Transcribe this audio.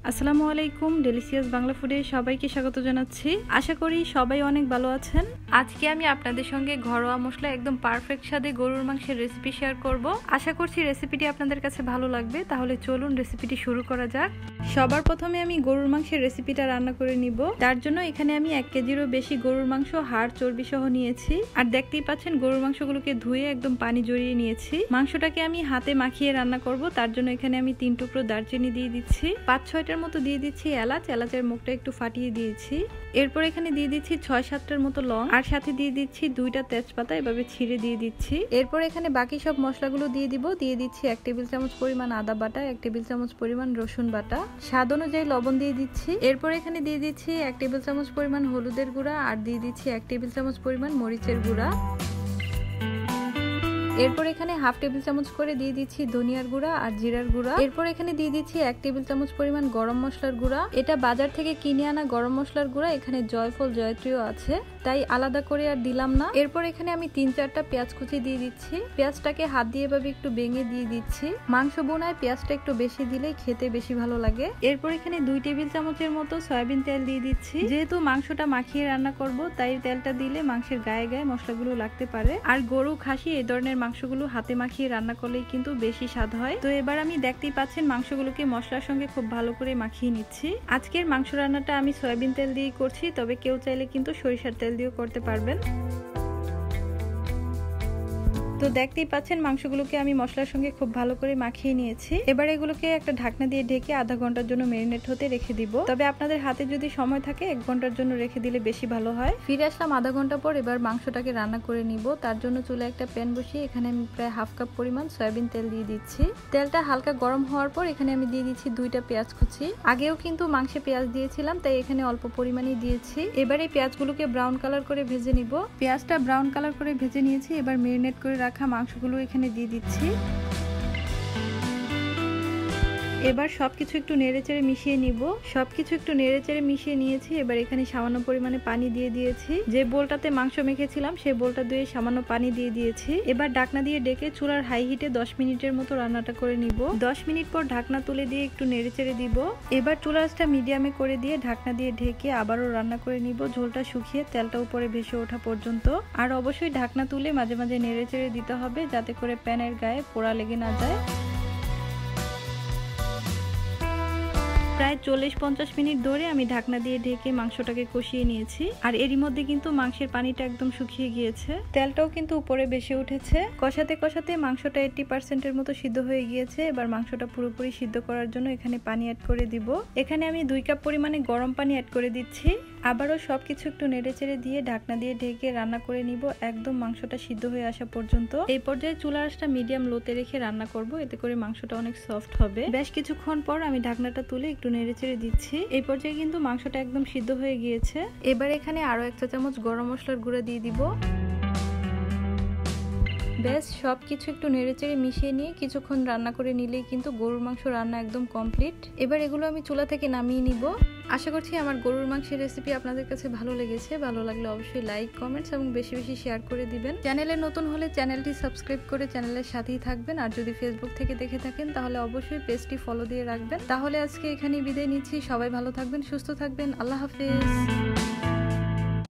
আসসালামু আলাইকুম, ডেলিসিয়াস বাংলা ফুডে সবাইকে স্বাগত জানাচ্ছি। আশা করি সবাই অনেক ভালো আছেন। আজকে আমি আপনাদের সঙ্গে ঘরোয়া মশলা একদম পারফেক্ট স্বাদে গরুর মাংসের রেসিপি শেয়ার করব। আশা করছি রেসিপিটি আপনাদের কাছে ভালো লাগবে। তাহলে চলুন রেসিপিটি শুরু করা যাক। সবার প্রথমে আমি গরুর মাংসের রেসিপিটা রান্না করে নিব। তার জন্য এখানে আমি 1 কেজিরও বেশি গরুর মাংস হাড় চর্বি সহ নিয়েছি। আর দেখতেই পাচ্ছেন গরুর মাংসগুলোকে ধুয়ে একদম পানি জড়িয়ে নিয়েছি। মাংসটাকে আমি হাতে মাখিয়ে রান্না করব। তার জন্য এখানে আমি 3 টুকরো দারচিনি দিয়ে দিচ্ছি, 5-6টার মতো দিয়ে দিচ্ছি এলাচ, এলাচের মুখটা একটু ফাটিয়ে দিয়েছি। এরপর এখানে দিয়ে দিচ্ছি 6-7টার মতো লং, আর সাথে দিয়ে দিচ্ছি 2টা তেজপাতা এভাবে ছিঁড়ে দিয়ে দিচ্ছি। এরপর এখানে বাকি সব মশলাগুলো দিয়ে দিব। দিয়ে দিচ্ছি 1 টেবিল চামচ পরিমাণ আদা বাটা, 1 টেবিল চামচ পরিমাণ রসুন বাটা, স্বাদ অনুযায়ী লবণ দিয়ে দিচ্ছি। এরপর এখানে দিয়ে দিচ্ছি 1 টেবিল চামচ পরিমাণ হলুদের গুঁড়া, আর দিয়ে দিচ্ছি 1 টেবিল চামচ পরিমাণ মরিচের গুঁড়া। এরপর এখানে 1/2 টেবিল চামচ করে দিয়ে দিচ্ছি ধনিয়ার গুঁড়া আর জিরার গুঁড়া। এরপর এখানে দিয়ে দিচ্ছি 1 টেবিল চামচ পরিমাণ গরম মশলার গুঁড়া। এটা বাজার থেকে কিনে আনা গরম মশলার গুঁড়া, এখানে জয়ফল জয়ত্রীও আছে, তাই আলাদা করে আর দিলাম না। এরপর এখানে আমি 3-4টা পেঁয়াজ কুচি দিয়ে দিচ্ছি। পেঁয়াজটাকে হাত দিয়ে এভাবে একটু ভেঙে দিয়ে দিচ্ছি। মাংস বোনায় পেঁয়াজটা একটু বেশি দিলেই খেতে বেশি ভালো লাগে। এরপর এখানে 2 টেবিল চামচের মতো সয়াবিন তেল দিয়ে দিচ্ছি। যেহেতু মাংসটা মাখিয়ে রান্না করব, তাই তেলটা দিলে মাংসের গায়ে গায়ে মশলাগুলো লাগতে পারে। আর গরু, খাসি এই ধরনের মাংসগুলো হাতে মাখিয়ে রান্না করলেই কিন্তু বেশি স্বাদ হয়। তো এবার আমি দেখতেই পাচ্ছেন মাংসগুলোকে মশলার সঙ্গে খুব ভালো করে মাখিয়ে নিচ্ছি। আজকের মাংস রান্নাটা আমি সয়াবিন তেল দিয়ে করছি, তবে কেউ চাইলে কিন্তু সরিষার তেল দিয়েও করতে পারবেন। তো দেখতেই পাচ্ছেন মাংসগুলোকে আমি মশলার সঙ্গে খুব ভালো করে মাখিয়ে নিয়েছি। এবার এগুলোকে একটা ঢাকনা দিয়ে ঢেকে আধা ঘন্টার জন্য ম্যারিনেট হতে রেখে দিব। তবে আপনাদের হাতে যদি সময় থাকে 1 ঘন্টার জন্য রেখে দিলে বেশি ভালো হয়। ফিরে আসলাম আধা ঘন্টা পর। এবার মাংসটাকে রান্না করে নিব। তার জন্য চুলায় একটা প্যান বসিয়ে এখানে আমি প্রায় 1/2 কাপ পরিমাণ সয়াবিন তেল দিয়ে দিচ্ছি। তেলটা হালকা গরম হওয়ার পর এখানে আমি দিয়ে দিচ্ছি 2টা পেঁয়াজ কুচি। আগেও কিন্তু মাংসে পেঁয়াজ দিয়েছিলাম, তাই এখানে অল্প পরিমাণই দিয়েছি। এবার এই পেঁয়াজগুলোকে ব্রাউন কালার করে ভেজে নিব। পেঁয়াজটা ব্রাউন কালার করে ভেজে নিয়েছি। এবার ম্যারিনেট করে রাখা মাংসগুলো এখানে দিয়ে দিচ্ছি। এবার সবকিছু একটু নেড়েচেড়ে মিশিয়ে নিব। সবকিছু একটু নেড়েচেড়ে মিশিয়ে নিয়েছি। এবার এখানে সামান্য পরিমাণে পানি দিয়ে দিয়েছি। যে বোলটাতে মাংস মেখেছিলাম সেই বোলটা দিয়ে সামান্য পানি দিয়ে দিয়েছি। এবার ঢাকনা দিয়ে ডেকে চুলার হাই হিটে 10 মিনিটের মতো রান্নাটা করে নিব। 10 মিনিট পর ঢাকনা তুলে দিয়ে একটু নেড়েচেড়ে দিব। এবার চুলাটা মিডিয়ামে করে দিয়ে ঢাকনা দিয়ে ঢেকে আবারও রান্না করে নিব, ঝোলটা শুকিয়ে তেলটা উপরে ভেসে ওঠা পর্যন্ত। আর অবশ্যই ঢাকনা তুলে মাঝে মাঝে নেড়েচেড়ে দিতে হবে, যাতে করে প্যানের গায়ে পোড়া লেগে না যায়। প্রায় 40-50 মিনিট ধরে আমি ঢাকনা দিয়ে ঢেকে মাংসটাকে কষিয়ে নিয়েছি। আর এরই মধ্যে কিন্তু মাংসের পানিটা একদম শুকিয়ে গিয়েছে, তেলটাও কিন্তু উপরে ভেসে উঠেছে। কষাতে কষাতে মাংসটা 80% মতো সিদ্ধ হয়ে গিয়েছে। এবার মাংসটা পুরোপুরি সিদ্ধ করার জন্য এখানে পানি অ্যাড করে দিব। এখানে আমি 2 কাপ পরিমাণে গরম পানি অ্যাড করে দিচ্ছি। আবারও সবকিছু একটু নেড়েচেড়ে দিয়ে ঢাকনা দিয়ে ঢেকে রান্না করে নিব একদম মাংসটা সিদ্ধ হয়ে আসা পর্যন্ত। এই পর্যায়ে চুলার আঁচটা মিডিয়াম লোতে রেখে রান্না করব, এতে করে মাংসটা অনেক সফট হবে। বেশ কিছুক্ষণ পর আমি ঢাকনাটা তুলে একটু নেড়েচেড়ে দিচ্ছি। এই পর্যায়ে কিন্তু মাংসটা একদম সিদ্ধ হয়ে গিয়েছে। এবার এখানে আরো 1 চা চামচ গরম মশলার গুঁড়া দিয়ে দিব। বেশ সবকিছু একটু নেড়েচেড়ে মিশিয়ে নিয়ে কিছুক্ষণ রান্না করে নিলেই কিন্তু গরুর মাংস রান্না একদম কমপ্লিট। এবার এগুলো আমি চুলা থেকে নামিয়ে নিব। আশা করছি আমার গরুর মাংসের রেসিপি আপনাদের কাছে ভালো লেগেছে। ভালো লাগলে অবশ্যই লাইক, কমেন্টস এবং বেশি বেশি শেয়ার করে দিবেন। চ্যানেলে নতুন হলে চ্যানেলটি সাবস্ক্রাইব করে চ্যানেলের সাথেই থাকবেন। আর যদি ফেসবুক থেকে দেখে থাকেন তাহলে অবশ্যই পেজটি ফলো দিয়ে রাখবেন। তাহলে আজকে এখানেই বিদায় নিচ্ছি। সবাই ভালো থাকবেন, সুস্থ থাকবেন। আল্লাহ হাফেজ।